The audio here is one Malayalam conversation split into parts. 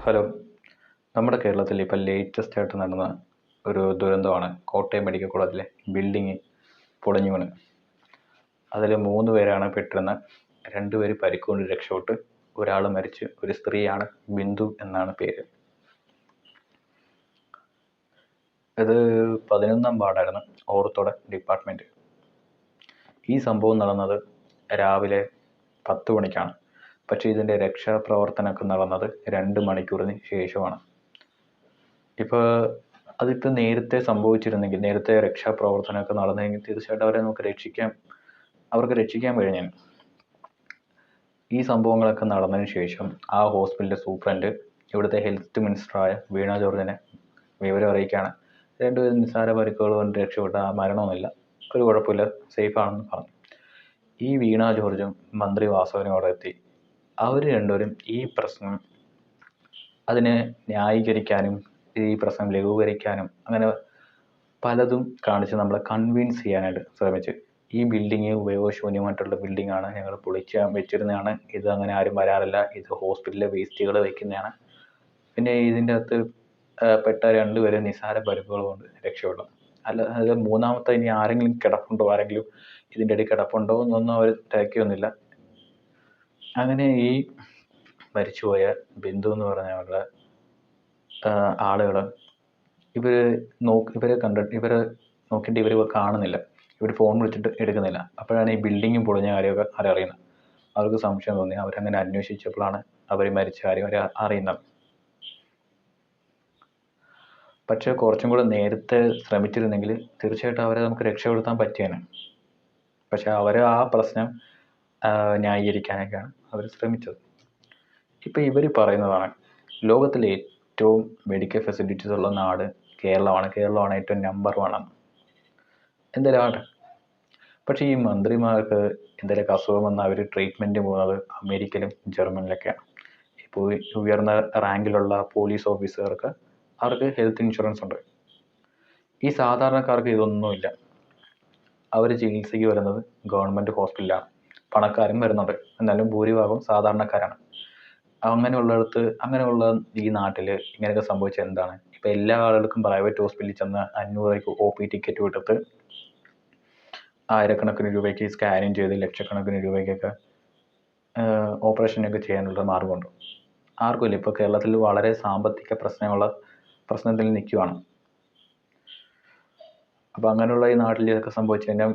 ഹലോ. നമ്മുടെ കേരളത്തിൽ ഇപ്പോൾ ലേറ്റസ്റ്റ് ആയിട്ട് നടന്ന ഒരു ദുരന്തമാണ് കോട്ടയം മെഡിക്കൽ കോളേജിലെ ബിൽഡിങ് പൊളിഞ്ഞു വീണ്. അതിൽ 3 പേരാണ് പെട്ടിരുന്നത്. 2 പേര് പരിക്ക് കൊണ്ട് രക്ഷപ്പെട്ട്, ഒരാൾ മരിച്ച്. ഒരു സ്ത്രീയാണ്, ബിന്ദു എന്നാണ് പേര്. ഇത് 11ാം വാർഡായിരുന്നു, ഓർത്തോടെ ഡിപ്പാർട്ട്മെൻറ്റ്. ഈ സംഭവം നടന്നത് രാവിലെ 10 മണിക്കാണ്. പക്ഷേ ഇതിൻ്റെ രക്ഷാപ്രവർത്തനമൊക്കെ നടന്നത് 2 മണിക്കൂറിന് ശേഷമാണ്. അതിപ്പോൾ നേരത്തെ സംഭവിച്ചിരുന്നെങ്കിൽ, നേരത്തെ രക്ഷാപ്രവർത്തനമൊക്കെ നടന്നെങ്കിൽ തീർച്ചയായിട്ടും അവർക്ക് രക്ഷിക്കാൻ കഴിഞ്ഞേനെ. ഈ സംഭവങ്ങളൊക്കെ നടന്നതിന് ശേഷം ആ ഹോസ്പിറ്റലിലെ സൂപ്രണ്ട് ഇവിടുത്തെ ഹെൽത്ത് മിനിസ്റ്ററായ വീണ ജോർജിനെ വിവരം അറിയിക്കുകയാണ്. 2 പേരും നിസ്സാര പരിക്കുകൾ കൊണ്ട് രക്ഷപ്പെട്ട, മരണമൊന്നുമില്ല, ഒരു കുഴപ്പമില്ല, സേഫാണെന്ന് പറഞ്ഞു. ഈ വീണ ജോർജും മന്ത്രി വാസവനും അവിടെ എത്തി. അവർ 2 പേരും ഈ പ്രശ്നം അതിനെ ന്യായീകരിക്കാനും ഈ പ്രശ്നം ലഘൂകരിക്കാനും അങ്ങനെ പലതും കാണിച്ച് നമ്മളെ കൺവിൻസ് ചെയ്യാനായിട്ട് ശ്രമിച്ചു. ഈ ബിൽഡിങ് ഉപയോഗശൂന്യമായിട്ടുള്ള ബിൽഡിങ്ങാണ്, ഞങ്ങൾ പൊളിക്കാൻ വെച്ചിരുന്നതാണ്, ഇത് അങ്ങനെ ആരും വരാറില്ല, ഇത് ഹോസ്പിറ്റലിലെ വേസ്റ്റുകൾ വയ്ക്കുന്നതാണ്. പിന്നെ ഇതിൻ്റെ അകത്ത് പെട്ട 2 പേര് നിസ്സാര പരിക്കുകൾ കൊണ്ട് രക്ഷപ്പെട്ടു. അത് മൂന്നാമത്തെ ഇനി ആരെങ്കിലും കിടപ്പുണ്ടോ, ആരെങ്കിലും ഇതിൻ്റെ ഇടയിൽ കിടപ്പുണ്ടോ എന്നൊന്നും അവർ തിരക്കിയൊന്നുമില്ല. അങ്ങനെ ഈ മരിച്ചുപോയ ബിന്ദു എന്ന് പറഞ്ഞവരുടെ ആളുകൾ ഇവരെ നോക്കിയിട്ട് ഇവർ കാണുന്നില്ല. ഇവർ ഫോൺ വിളിച്ചിട്ട് എടുക്കുന്നില്ല. അപ്പോഴാണ് ഈ ബിൽഡിങ് പൊളിഞ്ഞ കാര്യമൊക്കെ അറിയുന്നത്. അവർക്ക് സംശയം തോന്നി. അവരങ്ങനെ അന്വേഷിച്ചപ്പോഴാണ് അവർ മരിച്ച കാര്യം അറിയുന്നത്. പക്ഷേ കുറച്ചും കൂടെ നേരത്തെ ശ്രമിച്ചിരുന്നെങ്കിൽ തീർച്ചയായിട്ടും അവരെ നമുക്ക് രക്ഷപ്പെടുത്താൻ പറ്റിയേനെ. പക്ഷെ അവർ ആ പ്രശ്നം ന്യായീകരിക്കാനൊക്കെയാണ് അവർ ശ്രമിച്ചത്. ഇപ്പം ഇവർ പറയുന്നതാണ് ലോകത്തിലെ ഏറ്റവും മെഡിക്കൽ ഫെസിലിറ്റീസ് ഉള്ള നാട് കേരളമാണ് ഏറ്റവും നമ്പർ 1 ആണ്. എന്തായാലും ആട്ടെ. പക്ഷേ ഈ മന്ത്രിമാർക്ക് എന്തെങ്കിലുമൊക്കെ അസുഖം വന്നാൽ അവർ ട്രീറ്റ്മെൻറ്റ് പോകുന്നത് അമേരിക്കയിലും ജർമ്മനിലൊക്കെയാണ്. ഇപ്പോൾ ഉയർന്ന റാങ്കിലുള്ള പോലീസ് ഓഫീസർക്ക് അവർക്ക് ഹെൽത്ത് ഇൻഷുറൻസ് ഉണ്ട്. ഈ സാധാരണക്കാർക്ക് ഇതൊന്നുമില്ല. അവർ ചികിത്സയ്ക്ക് വരുന്നത് ഗവൺമെൻറ് ഹോസ്പിറ്റലാണ്. പണക്കാരും വരുന്നുണ്ട്, എന്നാലും ഭൂരിഭാഗം സാധാരണക്കാരാണ്. അങ്ങനെയുള്ള ഈ നാട്ടിൽ ഇങ്ങനെയൊക്കെ സംഭവിച്ചത് എന്താണ്? ഇപ്പം എല്ലാ ആളുകൾക്കും പ്രൈവറ്റ് ഹോസ്പിറ്റലിൽ ചെന്ന് 500 രൂപയ്ക്ക് OP ടിക്കറ്റ് വിട്ടിട്ട് ആയിരക്കണക്കിന് രൂപയ്ക്ക് സ്കാനിങ് ചെയ്ത് ലക്ഷക്കണക്കിന് രൂപയ്ക്കൊക്കെ ഓപ്പറേഷനൊക്കെ ചെയ്യാനുള്ള മാർഗമുണ്ട്. ആർക്കുമില്ല. ഇപ്പോൾ കേരളത്തിൽ വളരെ സാമ്പത്തിക പ്രശ്നത്തിൽ നിൽക്കുകയാണ്. അപ്പോൾ അങ്ങനെയുള്ള ഈ നാട്ടിൽ ഇതൊക്കെ സംഭവിച്ചു കഴിഞ്ഞാൽ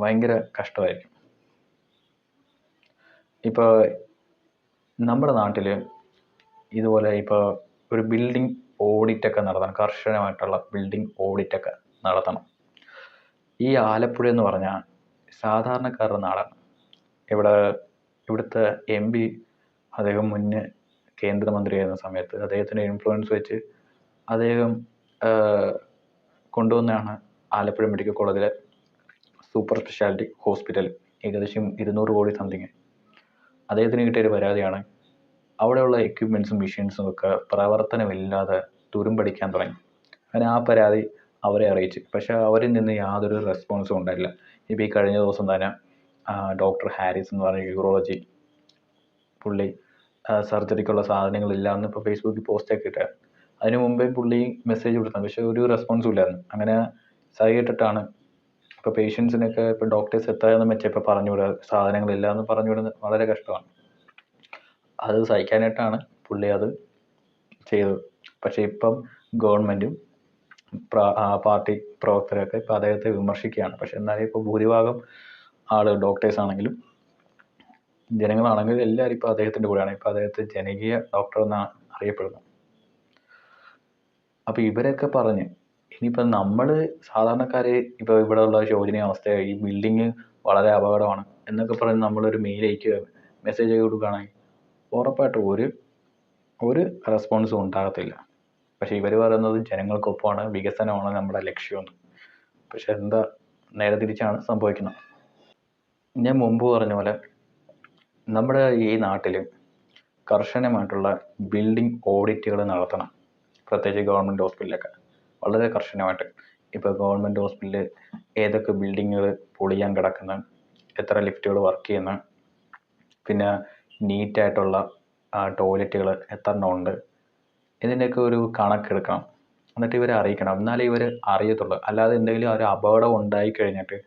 ഭയങ്കര കഷ്ടമായിരിക്കും. ഇപ്പോൾ നമ്മുടെ നാട്ടിൽ ഇതുപോലെ ഇപ്പോൾ ഒരു ബിൽഡിംഗ് ഓഡിറ്റൊക്കെ നടത്തണം, കർശനമായിട്ടുള്ള ബിൽഡിംഗ് ഓഡിറ്റൊക്കെ നടത്തണം. ഈ ആലപ്പുഴ എന്ന് പറഞ്ഞാൽ സാധാരണക്കാരുടെ നാടാണ്. ഇവിടുത്തെ MP അദ്ദേഹം മുന്നേ കേന്ദ്രമന്ത്രിയായിരുന്ന സമയത്ത് അദ്ദേഹത്തിൻ്റെ ഇൻഫ്ലുവൻസ് വെച്ച് അദ്ദേഹം കൊണ്ടുവന്നതാണ് ആലപ്പുഴ മെഡിക്കൽ കോളേജിലെ സൂപ്പർ സ്പെഷ്യാലിറ്റി ഹോസ്പിറ്റൽ. ഏകദേശം 200 കോടി സംതിങ്. അദ്ദേഹത്തിന് കിട്ടിയൊരു പരാതിയാണ് അവിടെയുള്ള എക്യുപ്മെൻറ്റ്സും മെഷീൻസും ഒക്കെ പ്രവർത്തനമില്ലാതെ തുരുമ്പടിക്കാൻ തുടങ്ങി. അങ്ങനെ ആ പരാതി അവരെ അറിയിച്ചു. പക്ഷേ അവരിൽ നിന്ന് യാതൊരു റെസ്പോൺസും ഉണ്ടായില്ല. ഇപ്പോൾ ഈ കഴിഞ്ഞ ദിവസം തന്നെ ഡോക്ടർ ഹാരിസ് എന്ന് പറഞ്ഞ യൂറോളജി പുള്ളി സർജറിക്കുള്ള സാധനങ്ങളില്ല എന്ന് ഇപ്പോൾ ഫേസ്ബുക്കിൽ പോസ്റ്റൊക്കെ ഇട്ടാണ്. അതിന് മുമ്പേ പുള്ളി മെസ്സേജ് കൊടുത്തു, പക്ഷേ ഒരു റെസ്പോൺസും ഇല്ലായിരുന്നു. അങ്ങനെ സഹികെട്ടിട്ടാണ് ഇപ്പോൾ പേഷ്യൻസിനൊക്കെ ഇപ്പോൾ ഡോക്ടേഴ്സ് എത്രയെന്ന് വെച്ചാൽ ഇപ്പോൾ പറഞ്ഞുവിടുക, സാധനങ്ങളില്ല എന്ന് പറഞ്ഞുവിടുന്നത് വളരെ കഷ്ടമാണ്. അത് സഹിക്കാനായിട്ടാണ് പുള്ളി അത് ചെയ്തത്. പക്ഷേ ഇപ്പം ഗവൺമെൻറ്റും പാർട്ടി പ്രവർത്തകരൊക്കെ ഇപ്പോൾ അദ്ദേഹത്തെ വിമർശിക്കുകയാണ്. പക്ഷെ എന്നാലും ഇപ്പോൾ ഭൂരിഭാഗം ഡോക്ടേഴ്സ് ആണെങ്കിലും ജനങ്ങളാണെങ്കിലും എല്ലാവരും ഇപ്പോൾ അദ്ദേഹത്തിൻ്റെ കൂടെയാണ്. ഇപ്പോൾ അദ്ദേഹത്തെ ജനകീയ ഡോക്ടർ എന്നാണ് അറിയപ്പെടുന്നത്. അപ്പോൾ ഇവരൊക്കെ പറഞ്ഞ് ഇനിയിപ്പോൾ നമ്മൾ സാധാരണക്കാർ ഇപ്പോൾ ഇവിടെയുള്ള ശോചനീയ അവസ്ഥയായി, ഈ ബിൽഡിങ് വളരെ അപകടമാണ് എന്നൊക്കെ പറഞ്ഞ് നമ്മളൊരു മെയിൽ അയക്കുക, മെസ്സേജ് അയച്ചു കൊടുക്കുകയാണെങ്കിൽ ഉറപ്പായിട്ടും ഒരു റെസ്പോൺസും ഉണ്ടാകത്തില്ല. പക്ഷേ ഇവർ പറയുന്നത് ജനങ്ങൾക്കൊപ്പമാണ്, വികസനമാണ് നമ്മുടെ ലക്ഷ്യമെന്ന്. പക്ഷെ എന്താ, നേരെ തിരിച്ചാണ് സംഭവിക്കുന്നത്. ഞാൻ മുമ്പ് പറഞ്ഞ പോലെ നമ്മുടെ ഈ നാട്ടിൽ കർശനമായിട്ടുള്ള ബിൽഡിംഗ് ഓഡിറ്റുകൾ നടത്തണം. പ്രത്യേകിച്ച് ഗവൺമെൻറ് ഹോസ്പിറ്റലിലൊക്കെ വളരെ കർശനമായിട്ട്. ഇപ്പോൾ ഗവൺമെൻറ് ഹോസ്പിറ്റലിൽ ഏതൊക്കെ ബിൽഡിങ്ങുകൾ പൊളിയാൻ കിടക്കുന്ന, എത്ര ലിഫ്റ്റുകൾ വർക്ക് ചെയ്യുന്ന, പിന്നെ നീറ്റായിട്ടുള്ള ടോയ്ലറ്റുകൾ എത്ര എണ്ണം ഉണ്ട്, ഇതിൻ്റെയൊക്കെ ഒരു കണക്കെടുക്കണം. എന്നിട്ട് ഇവരെ അറിയിക്കണം. എന്നാലേ ഇവർ അറിയത്തുള്ളൂ. അല്ലാതെ എന്തെങ്കിലും ഒരു അപകടം ഉണ്ടായി കഴിഞ്ഞിട്ട്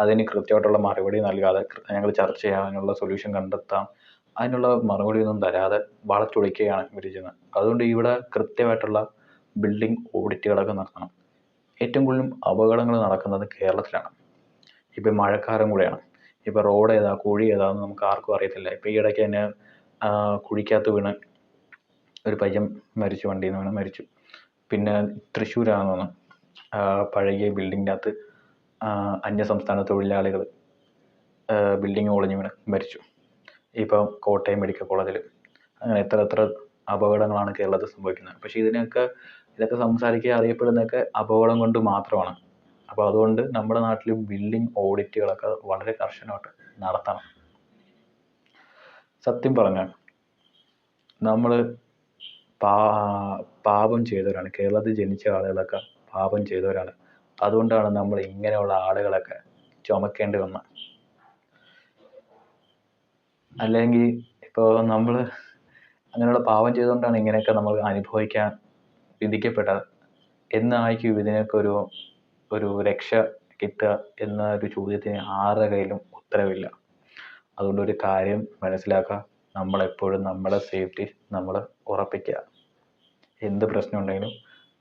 അതിന് കൃത്യമായിട്ടുള്ള മറുപടി നൽകാതെ ഞങ്ങൾ ചർച്ച ചെയ്യാം, അതിനുള്ള സൊല്യൂഷൻ കണ്ടെത്താം, അതിനുള്ള മറുപടിയൊന്നും തരാതെ വളച്ചൊടിക്കുകയാണ് ഇവർ ചെയ്യുന്നത്. അതുകൊണ്ട് ഇവിടെ കൃത്യമായിട്ടുള്ള ബിൽഡിംഗ് ഓഡിറ്റുകളൊക്കെ നടത്തണം. ഏറ്റവും കൂടുതലും അപകടങ്ങൾ നടക്കുന്നത് കേരളത്തിലാണ്. ഇപ്പം മഴക്കാലം കൂടെയാണ്. ഇപ്പം റോഡ് ഏതാ കുഴി ഏതാന്ന് നമുക്ക് ആർക്കും അറിയത്തില്ല. ഇപ്പം ഈ ഇടയ്ക്ക് തന്നെ കുഴിക്കകത്ത് വീണ് ഒരു പയ്യൻ മരിച്ചു, വണ്ടിയിൽ നിന്ന് വീണ് മരിച്ചു. പിന്നെ തൃശ്ശൂരാണെന്ന് തോന്നുന്നു, പഴകിയ ബിൽഡിങ്ങിൻ്റെ അകത്ത് അന്യസംസ്ഥാന തൊഴിലാളികൾ ബിൽഡിങ് പൊളിഞ്ഞ് വീണ് മരിച്ചു. ഇപ്പം കോട്ടയം മെഡിക്കൽ കോളേജിൽ അങ്ങനെ എത്ര അപകടങ്ങളാണ് കേരളത്തിൽ സംഭവിക്കുന്നത്. പക്ഷേ ഇതൊക്കെ സംസാരിക്കുക അറിയപ്പെടുന്നതൊക്കെ അപകടം കൊണ്ട് മാത്രമാണ്. അപ്പോൾ അതുകൊണ്ട് നമ്മുടെ നാട്ടിൽ ബിൽഡിംഗ് ഓഡിറ്റുകളൊക്കെ വളരെ കർശനമായിട്ട് നടത്തണം. സത്യം പറഞ്ഞാൽ നമ്മൾ പാപം ചെയ്തവരാണ്. കേരളത്തിൽ ജനിച്ച ആളുകളൊക്കെ പാപം ചെയ്തവരാണ്. അതുകൊണ്ടാണ് നമ്മൾ ഇങ്ങനെയുള്ള ആളുകളൊക്കെ ചുമക്കേണ്ടി വന്നത്. അല്ലെങ്കിൽ ഇപ്പോൾ നമ്മൾ അങ്ങനെയുള്ള പാപം ചെയ്തുകൊണ്ടാണ് ഇങ്ങനെയൊക്കെ നമ്മൾ അനുഭവിക്കാൻ വിധിക്കപ്പെട്ടത്. എന്നായിരിക്കും ഇതിനൊക്കെ ഒരു രക്ഷ കിട്ടുക എന്ന ഒരു ചോദ്യത്തിന് ആരുടെ കയ്യിലും ഉത്തരവില്ല. അതുകൊണ്ട് ഒരു കാര്യം മനസ്സിലാക്കുക, നമ്മളെപ്പോഴും നമ്മുടെ സേഫ്റ്റി നമ്മൾ ഉറപ്പിക്കുക. എന്ത് പ്രശ്നം ഉണ്ടെങ്കിലും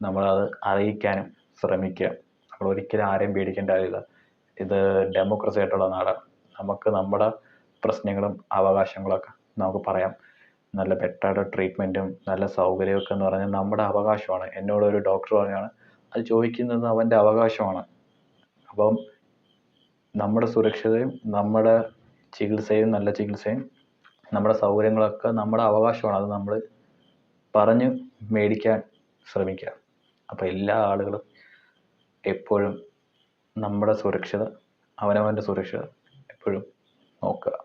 നമ്മളത് അറിയിക്കാനും ശ്രമിക്കുക. നമ്മൾ ഒരിക്കലും ആരെയും പേടിക്കേണ്ട കാര്യമില്ല. ഇത് ഡെമോക്രസി ആയിട്ടുള്ള നാടാണ്. നമുക്ക് നമ്മുടെ പ്രശ്നങ്ങളും അവകാശങ്ങളൊക്കെ നമുക്ക് പറയാം. നല്ല ബെറ്റർ ട്രീറ്റ്മെൻറ്റും നല്ല സൗകര്യമൊക്കെ എന്ന് പറഞ്ഞാൽ നമ്മുടെ അവകാശമാണ്. എന്നോട് ഒരു ഡോക്ടർ പറഞ്ഞാണ് അത് ചോദിക്കുന്നത് അവൻ്റെ അവകാശമാണ്. അപ്പം നമ്മുടെ സുരക്ഷതയും നമ്മുടെ ചികിത്സയും നല്ല ചികിത്സയും നമ്മുടെ സൗകര്യങ്ങളൊക്കെ നമ്മുടെ അവകാശമാണ്. അത് നമ്മൾ പറഞ്ഞ് മേടിക്കാൻ ശ്രമിക്കുക. അപ്പോൾ എല്ലാ ആളുകളും എപ്പോഴും നമ്മുടെ സുരക്ഷത, അവനവൻ്റെ സുരക്ഷത എപ്പോഴും നോക്കുക.